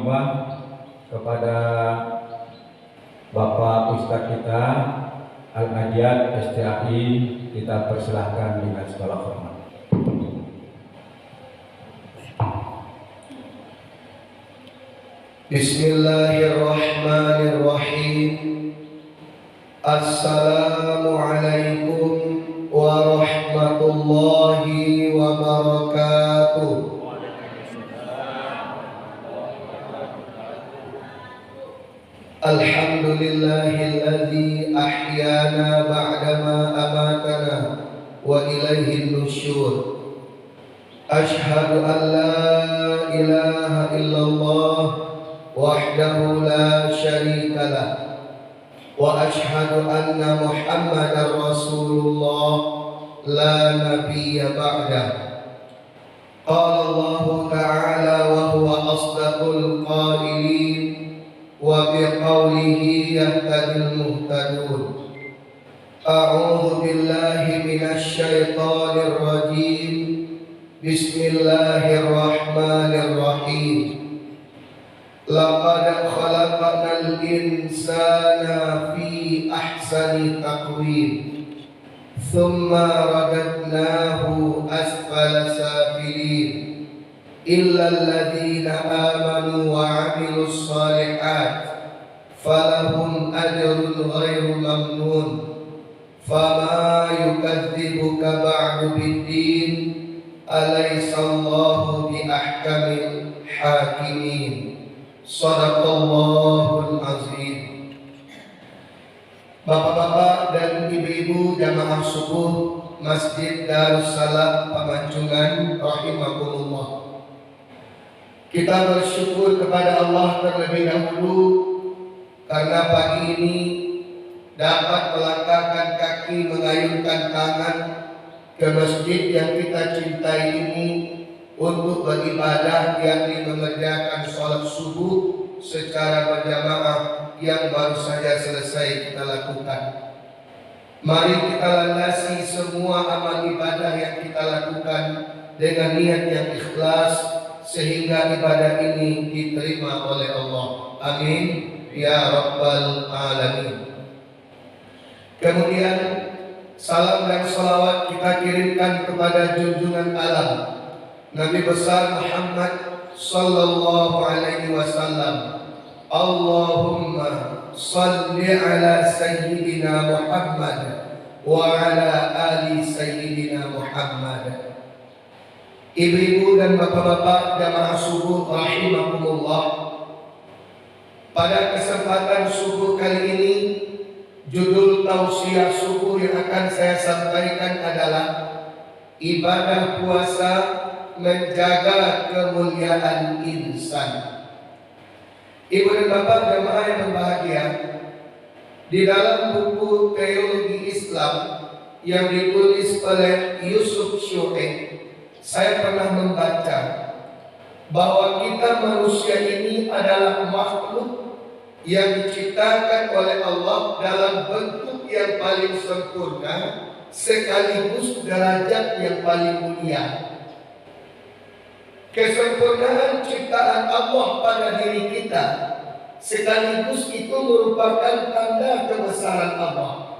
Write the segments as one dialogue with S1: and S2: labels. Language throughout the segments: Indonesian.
S1: khotimah kepada Bapak Ustadz kita Al-Najat STAI, kita persilahkan dengan segala hormat.
S2: Bismillahirrahmanirrahim. Assalamualaikum warahmatullahi wabarakatuh. Alhamdulillahilladzi ahyana ba'dama amatana wa ilaihin nusyur. Ashhadu an la ilaha illallah wahdahu la syarika lah wa ashhadu anna Muhammadar Rasulullah la nabiyya ba'dah. Qala Allah ta'ala wa huwa asdaqul qailin wa biqaulihi yahtadil muhtadun. A'udzu billahi minasy syaithanir rajim. Bismillahirrahmanirrahim. Laqad khalaqnal insana fi ahsani taqwim thumma radadnahu asfala safilin illa alladhina amanu wa 'amilus shalihat falahum ajrun ghairu mamnun fama yukadzibuka ba'du bid-din alaysa Allahu bi ahkamil hakimin. Shadaqallahul azim. Bapak-bapak dan ibu-ibu jamaah subuh Masjid Darussalam Pamancungan rahimakumullah. Kita bersyukur kepada Allah terlebih dahulu karena pagi ini dapat melangkahkan kaki, mengayunkan tangan ke masjid yang kita cintai ini untuk beribadah, yakni mengerjakan sholat subuh secara berjamaah yang baru saja selesai kita lakukan. Mari kita landasi semua amal ibadah yang kita lakukan dengan niat yang ikhlas sehingga ibadah ini diterima oleh Allah. Amin ya rabbal alamin. Kemudian salam dan salawat kita kirimkan kepada junjungan alam Nabi besar Muhammad sallallahu alaihi wasallam. Allahumma salli ala sayyidina Muhammad wa ala ali sayyidina Muhammad. Ibu-ibu dan bapak-bapak jamaah subuh rahimakumullah. Pada kesempatan subuh kali ini, judul tausiah subuh yang akan saya sampaikan adalah ibadah puasa menjaga kemuliaan insan. Ibu dan bapak jemaah yang berbahagia, di dalam buku teologi Islam yang ditulis oleh Yusuf Syu'aib, saya pernah membaca bahwa kita manusia ini adalah makhluk yang diciptakan oleh Allah dalam bentuk yang paling sempurna sekaligus derajat yang paling mulia. Kesempurnaan ciptaan Allah pada diri kita sekaligus itu merupakan tanda kebesaran Allah.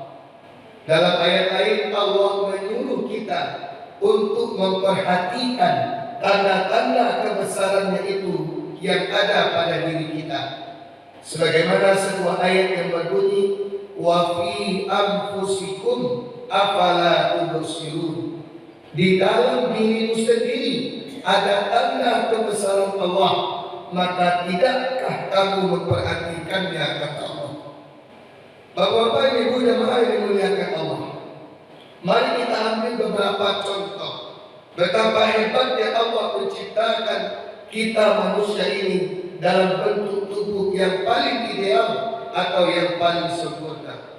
S2: Dalam ayat lain Allah menyuruh kita untuk memperhatikan tanda-tanda kebesarannya itu yang ada pada diri kita. Sebagaimana sebuah ayat yang berbunyi wa fi anfusikum afala tubsirun. Di dalam dirimu sendiri ada tanda kebesaran Allah, maka tidakkah kamu memperhatikannya, kata Allah. Bapak-bapak, ibu jemaah yang dimuliakan Allah, mari kita ambil beberapa contoh betapa hebatnya Allah menciptakan kita manusia ini dalam bentuk tubuh yang paling ideal atau yang paling sempurna.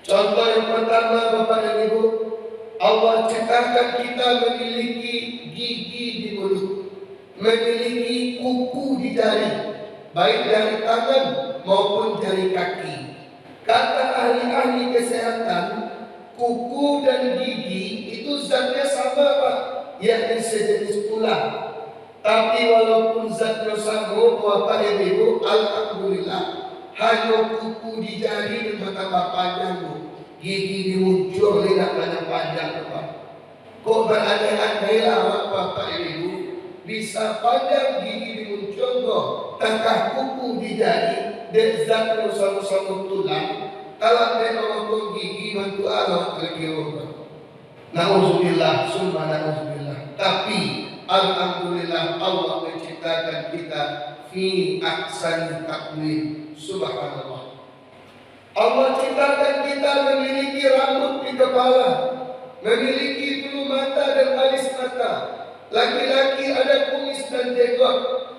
S2: Contoh yang pertama, Bapak dan Ibu, Allah ciptakan kita memiliki gigi di mulut, memiliki kuku di jari, baik jari tangan maupun jari kaki. Kata ahli-ahli kesehatan, kuku dan gigi itu zatnya sama, Pak, yakni sejenis tulang. Tapi walaupun zatnya sama, Bapak Ibu, alhamdulillah, hanya kuku di jari dan tambah panjang, gigi dimuncul tidak banyak panjang, Bapak. Kok berandai-andai lah Bapak Ibu, bisa panjang gigi dimuncul kok, tangkah kuku di jari, dan zatnya sama-sama tulang. Kalau dia memotong gigi bantu Allah terkira. Nauzubillah, summa nauzubillah. Tapi alhamdulillah Allah menciptakan kita fi ahsani taqwim. Subhanallah. Allah ciptakan kita memiliki rambut di kepala, memiliki bulu mata dan alis mata. Laki-laki ada kumis dan jenggot.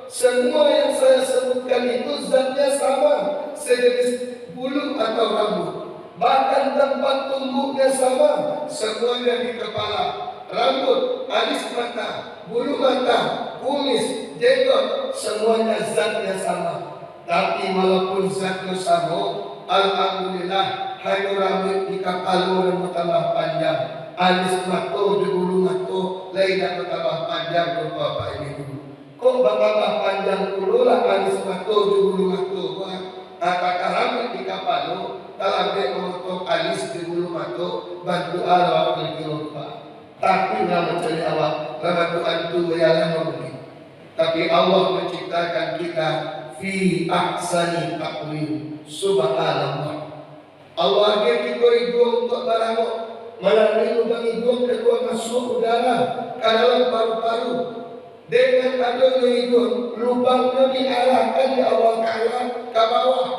S2: Semua yang saya sebutkan itu zatnya sama, sejenis bulu atau rambut. Bahkan tempat tumbuhnya sama, semuanya di kepala, rambut, alis mata, bulu mata, kumis, jenggot, semuanya zatnya sama. Tapi walaupun zatnya sama, alhamdulillah, hanya rambut di kepala yang bertambah panjang, alis mata di bulu mata lain yang bertambah panjang. Bapak Ibu, kok bertambah panjang dulu lah alis mata di bulu mata? Apakah rambut di kepala? Kalau dia memotong alis di bulu mata, bantu Allah berkira. Tapi nama cari awak, nama Tuhan tu ialah memberi. Tapi Allah menciptakan kita fi ahsani taqwim. Subhanallah. Allah dia kita hidung untuk barang melalui lubang hidung kedua masuk udara ke dalam paru-paru. Dengan adanya hidung, lubangnya diarahkan di awal ke bawah.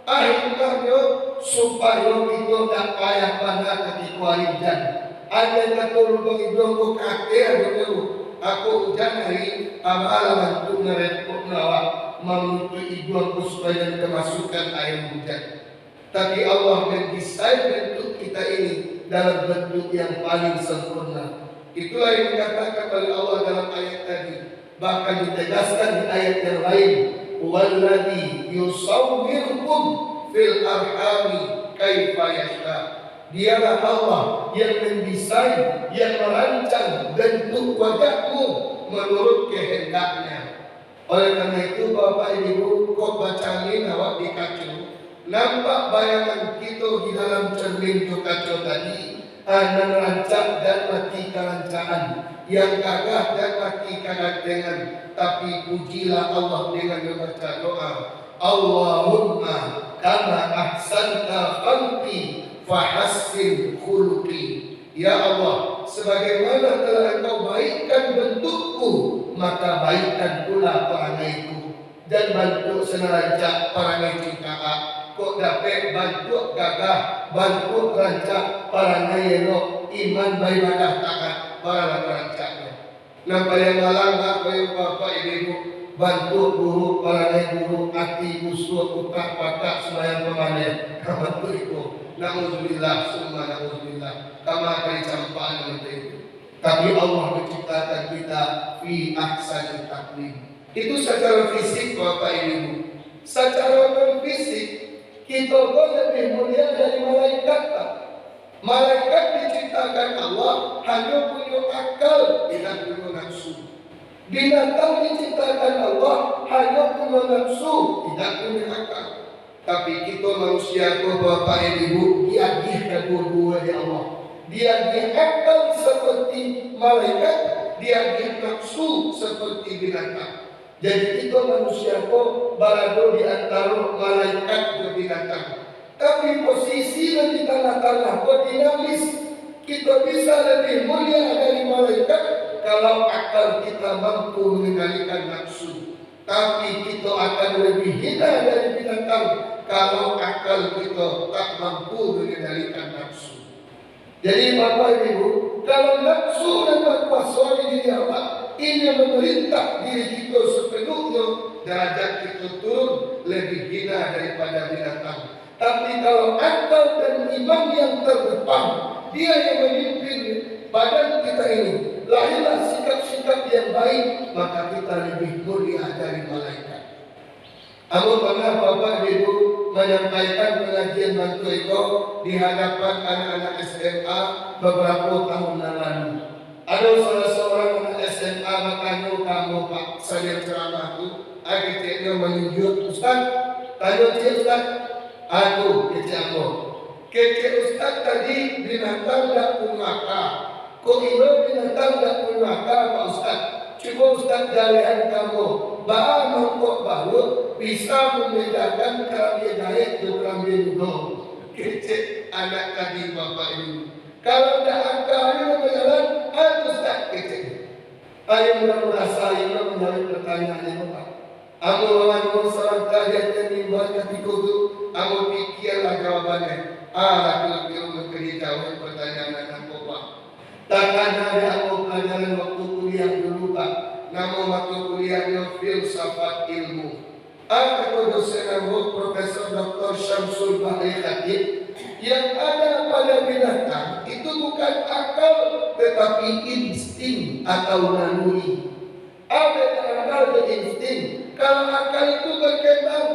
S2: Akhirnya supaya kita tak payah pada ketika hujan. Ada yang kata lubang hidung aku kakek betul. Aku hujan hari amalan untuk ngerepot nawak menutup hidung supaya kemasukan air hujan. Tapi Allah mendesain bentuk kita ini dalam bentuk yang paling sempurna. Itulah yang dikatakan oleh Allah dalam ayat tadi. Bahkan ditegaskan di ayat yang lain. Walladzi yusawwirukum fil arhami kaifa yasha. Dialah Allah yang mendesain, yang merancang bentuk wajahmu menurut kehendaknya. Oleh karena itu Bapak Ibu, kok baca ini awak di kaca, nampak bayangan kita di dalam cermin itu kaca tadi. Anak rancak dan mati kerancaan, yang gagah dan mati kegantengan. Tapi pujilah Allah dengan membaca doa, Allahumma kama ahsanta khalqi fahassin khuluqi. Ya Allah, sebagaimana telah Engkau baikkan bentukku, maka baikkan pula perangaiku, dan bantu senerancak perangai ciptaan. Kok dapat bantu gagah, bantu rancak perangai elok, iman beribadah taat para rancaknya. Nampak yang malang apa yang Bapak Ibu bantu guru perangai guru hati busuk utak patak sembahyang pemanen. Bantu itu. Nauzubillah, summa nauzubillah. Kama kali campaan seperti itu. Tapi Allah menciptakan kita fi ahsani taqwim. Itu secara fisik Bapak Ibu. Secara non-fisik kita pun lebih mulia dari malaikat. Malaikat diciptakan Allah hanya punya akal, tidak punya nafsu. Binatang diciptakan Allah hanya punya nafsu, tidak punya akal. Tapi kita manusia Bapak Ibu diagih kedua-dua ya Allah. Diagih akal seperti malaikat, diagih nafsu seperti binatang. Jadi kita manusia berada di antara malaikat dan binatang. Tapi posisi di tengah-tengah dinamis. Kita bisa lebih mulia dari malaikat kalau akal kita mampu mengendalikan nafsu. Tapi kita akan lebih hina dari binatang kalau akal kita tak mampu mengendalikan nafsu. Jadi Bapak Ibu, kalau nafsu dan berkuasa di diri Allah ini memerintah diri kita sepenuhnya, derajat kita turun lebih hina daripada binatang. Tapi kalau akal dan iman yang terdepan, dia yang memimpin badan kita ini, lahirlah sikap-sikap yang baik, maka kita lebih mulia dari malaikat. Aku pernah Bapak Ibu menyampaikan pengajian bantu itu di hadapan anak-anak SMA beberapa tahun lalu. Ada salah seorang anak SMA bertanya kamu Pak, saya ceramah itu, akhirnya menunjuk Ustaz, tanya Ustaz, aku kecil kecil Ustaz tadi binatang tak punyaka, kok ini binatang tak punyaka Pak Ustaz? Coba Ustaz jalian kamu, bahwa mangkok baru bisa membedakan kerambia gaib dan kerambia lugo. Kecil anak tadi Bapak Ibu. Kalau tidak akalnya berjalan, harus tak kecil. Ayo mudah-mudahan saya menjawab pertanyaannya Bapak. Aku lawan saran kajian yang dibuat ketika itu, aku pikirlah jawabannya. Laki-laki menjawab pertanyaan anak Bapak. Takkan ada aku pelajaran waktu kuliah dulu Pak. Namun waktu kuliahnya filsafat ilmu. Aku dosen aku Profesor Dr. Syamsul Bahri Khatib. Yang ada pada binatang itu bukan akal tetapi insting atau naluri. Ada akal dan insting. Kalau akal itu berkembang,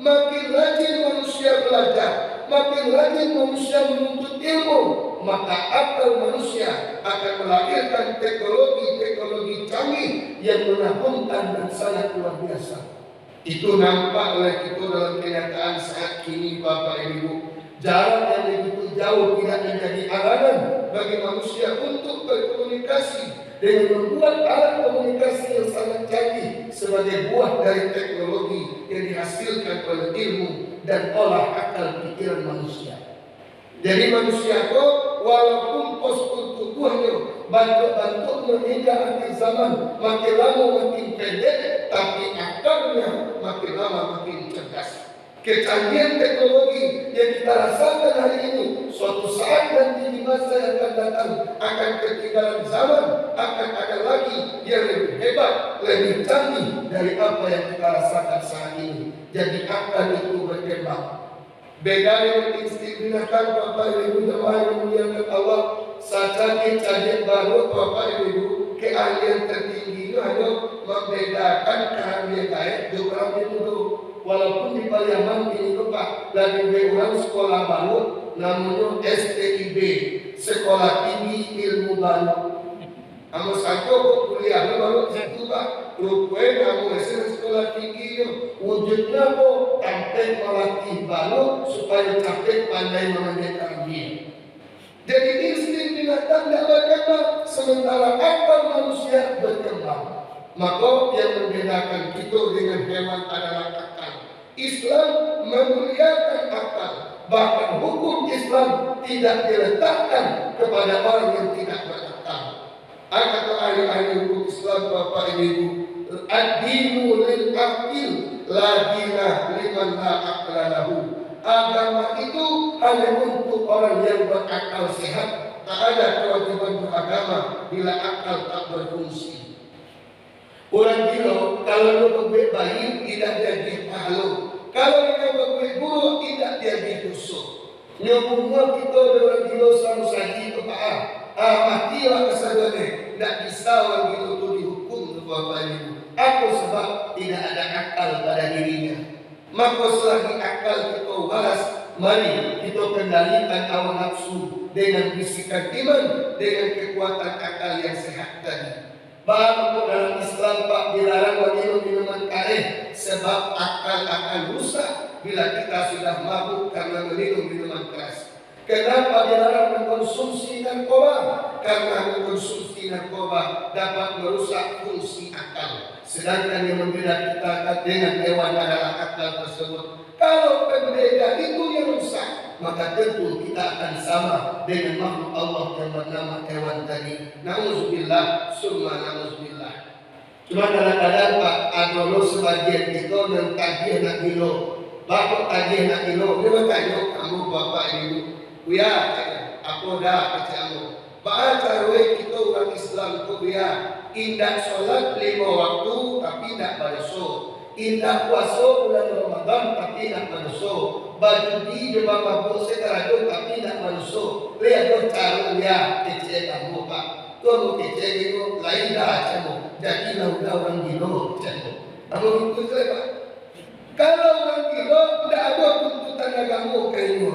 S2: makin rajin manusia belajar, makin rajin manusia menuntut ilmu, maka akal manusia akan melahirkan teknologi canggih yang menakutkan dan sangat luar biasa. Itu nampak oleh kita dalam kenyataan saat ini Bapak Ibu. Jarak yang begitu jauh tidak menjadi halangan bagi manusia untuk berkomunikasi dengan membuat alat komunikasi yang sangat canggih sebagai buah dari teknologi yang dihasilkan oleh ilmu dan olah akal pikiran manusia. Jadi manusia itu walaupun postur tubuhnya bantu menghingga akhir zaman makin lama makin pendek, tapi akalnya makin lama makin cerdas. Kecanggihan teknologi yang kita rasakan hari ini suatu saat nanti di masa yang akan datang akan ketinggalan zaman, akan ada lagi yang lebih hebat, lebih canggih dari apa yang kita rasakan saat ini. Jadi akal itu berkembang. Beda dengan insting binatang Bapak Ibu jemaah yang dimuliakan Allah, saja-saja baru Bapak Ibu keahlian tertinggi hanya membedakan kerambia gaib dan kerambia lugo. Walaupun di Pariaman ini Pak lagi orang sekolah baru namanya STIB, Sekolah Tinggi Ilmu Baru. Kamu satu kuliah baru situ Pak, rupanya kamu sekolah tinggi wujudnya kok sampai melatih baru supaya capek pandai mengendalikan dia. Jadi insting binatang tidak berkembang, sementara akal manusia berkembang. Maka yang membedakan kita dengan hewan adalah akal. Islam memuliakan akal. Bahkan hukum Islam tidak diletakkan kepada orang yang tidak berakal. Kata ahli-ahli hukum Islam Bapak Ibu, ad-dinu lil aqil la dina liman la aqla lahu. Agama itu hanya untuk orang yang berakal sehat. Tak ada kewajiban beragama bila akal tak berfungsi. Orang gila kalau dia bayi tidak jadi pahala. Kalau dia berguru tidak jadi busuk. Nyobungnya kita orang gila sama saji kepada matilah kesadane. Tidak bisa orang gila itu dihukum Bapak Ibu. Aku sebab tidak ada akal pada dirinya. Maka selagi akal kita waras, mari kita kendalikan hawa nafsu dengan bisikan iman, dengan kekuatan akal yang sehat tadi. Bahawa dalam Islam Pak dilarang meminum minuman karet sebab akal akan rusak bila kita sudah mabuk karena meminum minuman keras. Kenapa dilarang mengkonsumsi narkoba? Karena mengkonsumsi narkoba dapat merusak fungsi akal. Sedangkan yang membeda kita dengan hewan adalah akal tersebut. Kalau pembeda itu yang rusak, maka tentu kita akan sama dengan makhluk Allah yang bernama hewan tadi. Nauzubillah, summa nauzubillah. Cuma kadang-kadang Pak Adono sebagian kita yang tagih nak kilo, bapak tagih nak kilo, dia bertanya kamu Bapak Ibu, ya aku dah kecil. Baca roh kita orang Islam tu ya, indah solat 5 waktu tapi tidak berdosa. Indah puasa bulan Ramadan tapi tidak berdosa. Baju di depan mabuk sekarang tapi tidak berdosa. Lihat tu cara dia kecil kamu Pak. Tu aku kecil itu lain dah kamu. Jadi dah orang gila kamu. Kamu itu Pak. Kalau orang gila tidak ada tuntutan agama kayu.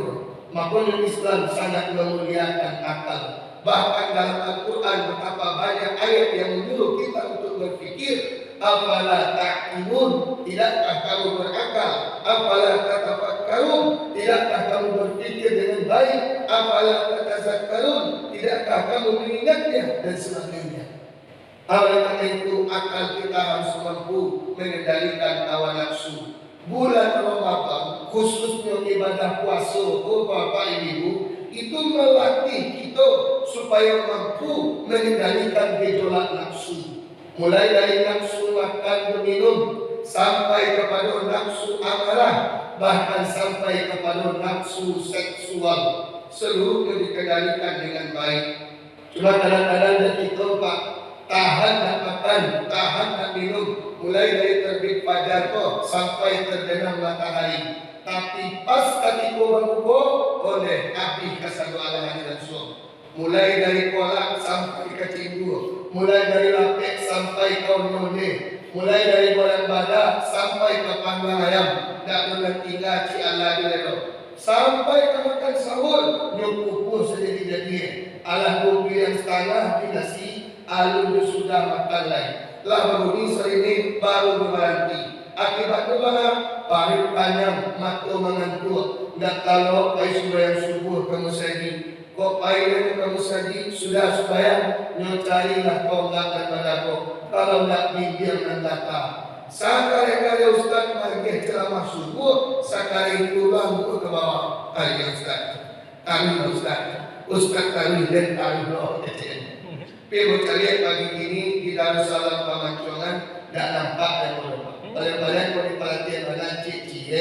S2: Maka Islam sangat memuliakan akal. Bahkan dalam Al-Quran betapa banyak ayat yang menyuruh kita untuk berpikir. Afala ta'qilun, tidakkah kamu berakal? Afala tatafakkarun, tidakkah kamu berpikir dengan baik? Afala tatazakkarun, tidakkah kamu mengingatnya? Dan sebagainya. Oleh karena itu akal kita harus mampu mengendalikan hawa nafsu. Bulan Ramadan, khususnya ibadah puasa, Bapak Ibu, itu melatih kita supaya mampu mengendalikan gejolak nafsu. Mulai dari nafsu makan dan minum sampai kepada nafsu amarah, bahkan sampai kepada nafsu seksual, seluruhnya dikendalikan dengan baik. Cuma kadang-kadang kita Pak tahan nak makan, tahan nak minum, mulai dari terbit fajar sampai terbenam matahari. Tapi pas ketika berbuka, oleh api kasadu Allah dan suam. Mulai dari kolak sampai ke cinggu, mulai dari lapik sampai ke nyone, mulai dari bolang badak sampai ke panggang ayam, tak boleh tinggal ci Allah dulu. Sampai ke makan sahur, nyukupu sedikit jadi. Allah kopi yang setengah dinasi, alun sudah makan lain. Lah baru ini baru berhenti. Akibatnya mana? Parit panjang, mata mengantuk. Dan kalau pai sudah yang subuh kamu sedih, kok pai yang kamu sedih sudah supaya nyocarilah kau dan padaku. Kalau nak bibir dan data. Sekali-kali Ustaz bagi ceramah subuh, sekali pulang ke bawah. Ayo Ustaz, kami Ustaz kami dan kami loh. Tapi cari pagi ini di Darussalam Pamancongan tidak nampak dan berubah. Pada-pada kalau diperhatikan mana cik-cik.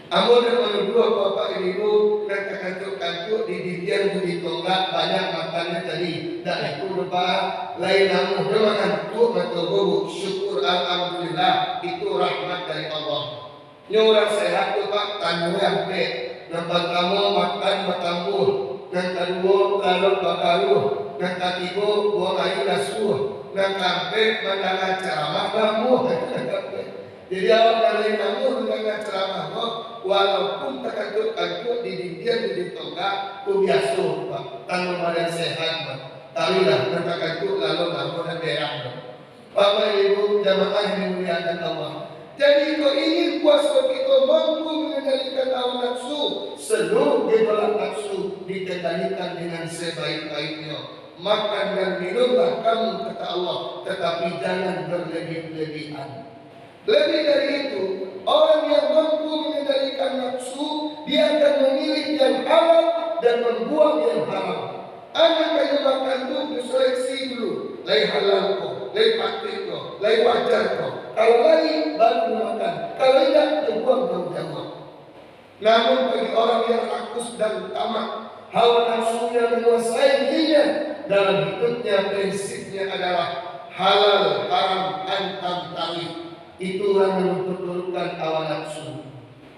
S2: Amun dan dua Bapak Ibu dan kantuk-kantuk di didian di tonggak banyak makannya tadi. Dan itu lupa lain namun dengan tu matobu syukur alhamdulillah itu rahmat dari Allah. Ini orang sehat tu Pak tanu yang baik. Nampak kamu makan bertambur. Dan kedua lalu bakaruh. Dan ketiga buang air nasuh. Dan kampek mendengar ceramah kamu. Jadi awak dari kamu mendengar ceramah walaupun terkentut-kentut di didian di tonggak itu biasa Pak. Tanpa badan sehat Pak. Tarilah terkentut lalu dan berak. Bapak Ibu jamaah yang dimuliakan Allah. Jadi kau ingin puasa kita mampu mengendalikan hawa nafsu, seluruh gejolak nafsu dikendalikan dengan sebaik-baiknya. Makan dan minumlah kamu kata Allah, tetapi jangan berlebih-lebihan. Lebih dari itu, orang yang mampu mengendalikan nafsu, dia akan memilih yang halal dan membuang yang haram. Anak kaya makan itu diseleksi dulu, lai halal kok, lai praktik kok, lai wajar kok. Kalau lagi baru makan, kalau tidak dibuang jauh-jauh. Namun bagi orang yang rakus dan tamak, hawa nafsunya menguasai dirinya, dalam hidupnya prinsipnya adalah halal, haram, antam, tarif. Itulah yang memperturutkan hawa nafsu.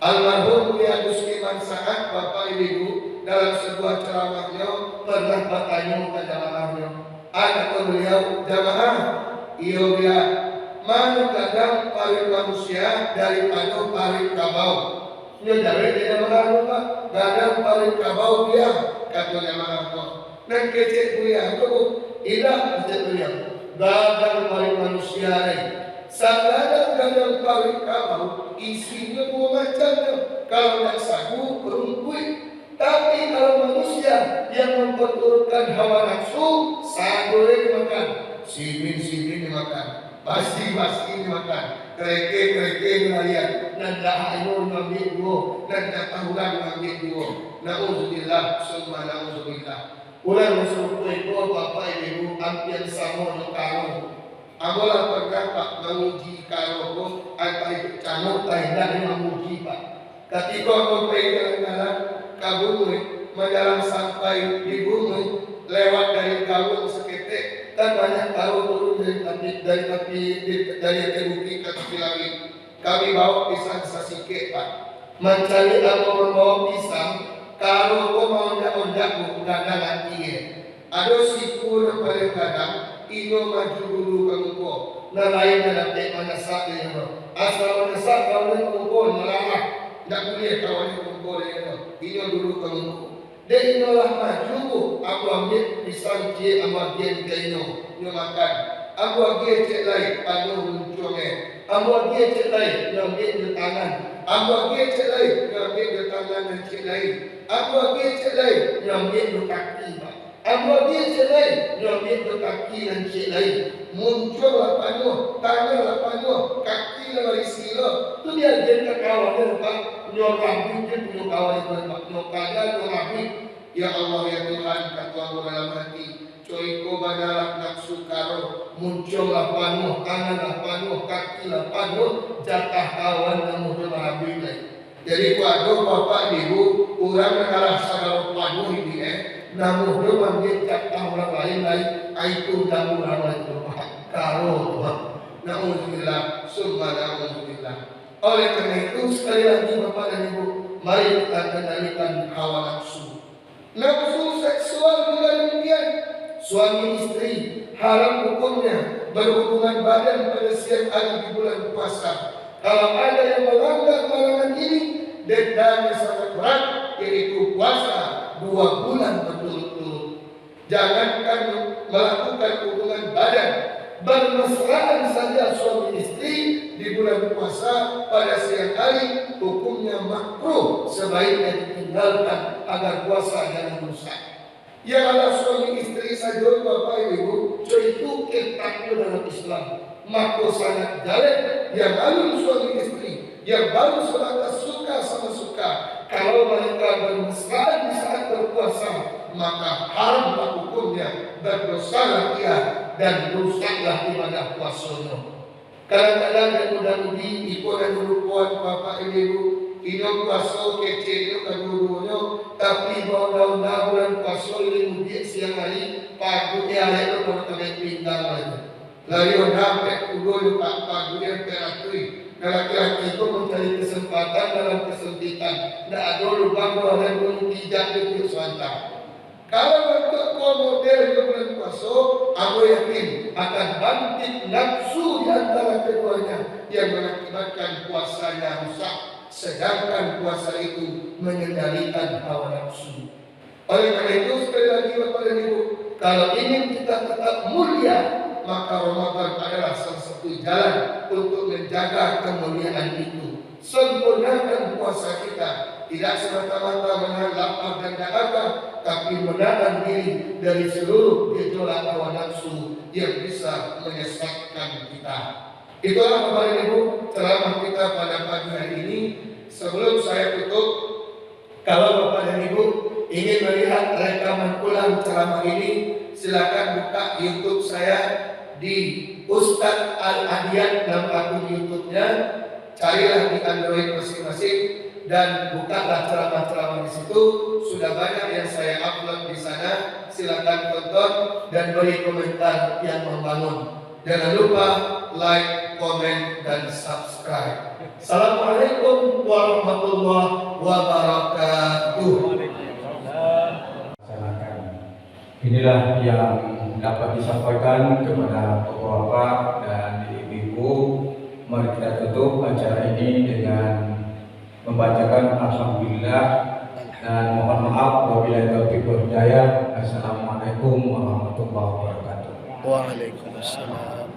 S2: Almarhum Buya Musliman Sa'ad Bapak Ibu dalam sebuah ceramahnya pernah bertanya ke jamaahnya, anak beliau jamaah, iya mana kadang paling manusia daripada paling kabau. Dia jawab dia jamaah Pak, kadang paling kabau dia kata jamaah Pak. Dan kecil Buya itu tidak kecil Buya, kadang paling manusia lain. Kadang paling kabau isinya dua macamnya. Kalau nak sagu rumput. Tapi kalau manusia yang memperturutkan hawa nafsu, sagu dimakan, simin dimakan, pasti dimakan, kereke melihat, dan dahayu mengambil dua, dan tahuran mengambil dua. Na'udzubillah, summa na'udzubillah. Ulang masuk itu Bapak Ibu hampir sama dengan Amola pernah Pak menguji kalau atau kamu tidak menguji Pak. Ketika kau pergi jalan-jalan kabur menjalan sampai di bumi lewat dari kabur seketik dan banyak tahu turun dari teruki ke tepi langit. Kami bawa pisang sasike Pak. Mencari atau membawa pisang kalau kau mau ondak kadang nanti ada siku yang paling kadang ino maju dulu ke muka. Nah lain dalam tek manasak dia. Asal manasak kau ni muka nelalah. Tak boleh kau ni muka dia. Ino dulu ke muka. Dia inolah maju, aku ambil pisang cie sama gen kaino, nyo makan. Aku ambil cek lain, panu muncungnya. Aku ambil cek lain, nyo ambil di tangan. Aku ambil cek lain, nyo ambil di tangan dan cek lain. Aku ambil cek lain, nyo ambil di kaki. Aku ambil cek lain, nyo ambil di kaki dan cek lain. Muncullah panu, tanganlah panu, kaki lah risilo. Tu dia gen kawan dia lepas. Nyorabi dia punya kawan itu nyokaga nyorabi. Ya Allah ya Tuhan, kata Allah dalam hati, coiko badalah nafsu karo, muncullah panuh, tanganlah panuh, kakilah panuh, jatah kawan namun nyorabi lagi. Jadi kuadu bapak ibu, orang mengalah sagala panuh ini namun dia ambil jatah orang lain, itu namun orang lain karo Tuhan. Na'udzubillah, summa na'udzubillah. Oleh karena itu sekali lagi Bapak dan Ibu, mari kita kendalikan hawa nafsu. Nafsu seksual juga demikian. Suami istri haram hukumnya berhubungan badan pada siang hari di bulan puasa. Kalau ada yang melanggar larangan ini, dendanya sangat berat, yaitu puasa 2 bulan berturut-turut. Jangankan melakukan hubungan badan, bermesraan saja suami istri di bulan puasa pada siang hari hukumnya makruh, sebaiknya ditinggalkan agar puasa jangan rusak. Ya kalau suami istri saja Bapak Ibu, itu ketatnya dalam Islam. Maka sangat jelek yang lalu suami istri yang baru sebatas suka sama suka, kalau mereka bermesraan di saat berpuasa, maka haramlah hukumnya, berdosalah ia dan rusaklah ibadah puasanya. Kadang-kadang yang mudah-mudi ikut dan merupakan Bapak Ibu hidup puasa kecil itu kedua-duanya, tapi bawa bulan puasa ini mudi siang hari pagi hari itu kalau kena pinggang lagi. Lalu sampai kudu pagi yang teratui. Laki-laki itu mencari kesempatan dalam kesempitan. Tidak ada lubang orang yang tidak itu swasta. Kalau bentuk model di bulan puasa, aku yakin akan bangkit nafsu di antara keduanya yang mengakibatkan puasanya rusak. Sedangkan puasa itu mengendalikan hawa nafsu. Oleh karena itu sekali lagi Bapak dan Ibu, kalau ingin kita tetap mulia, maka Ramadan adalah salah satu jalan untuk menjaga kemuliaan itu. Sempurnakan puasa kita, tidak semata-mata menahan lapar dan dahaga, tapi menahan diri dari seluruh gejolak hawa nafsu yang bisa menyesatkan kita. Itulah Bapak dan Ibu ceramah kita pada pagi hari ini. Sebelum saya tutup, kalau Bapak dan Ibu ingin melihat rekaman ulang ceramah ini, silakan buka YouTube saya di Ustadz Al-Adiyat dalam akun YouTube-nya. Carilah di Android masing-masing dan bukalah ceramah-ceramah di situ. Sudah banyak yang saya upload di sana. Silakan tonton dan beri komentar yang membangun. Jangan lupa like, komen, dan subscribe. Assalamualaikum warahmatullahi wabarakatuh.
S1: Inilah yang dapat disampaikan kepada bapak-bapak dan ibu-ibu. Mari kita tutup acara ini dengan membacakan alhamdulillah dan mohon maaf wabillahi taufiq wal hidayah. Assalamualaikum warahmatullahi wabarakatuh.
S3: Waalaikumsalam.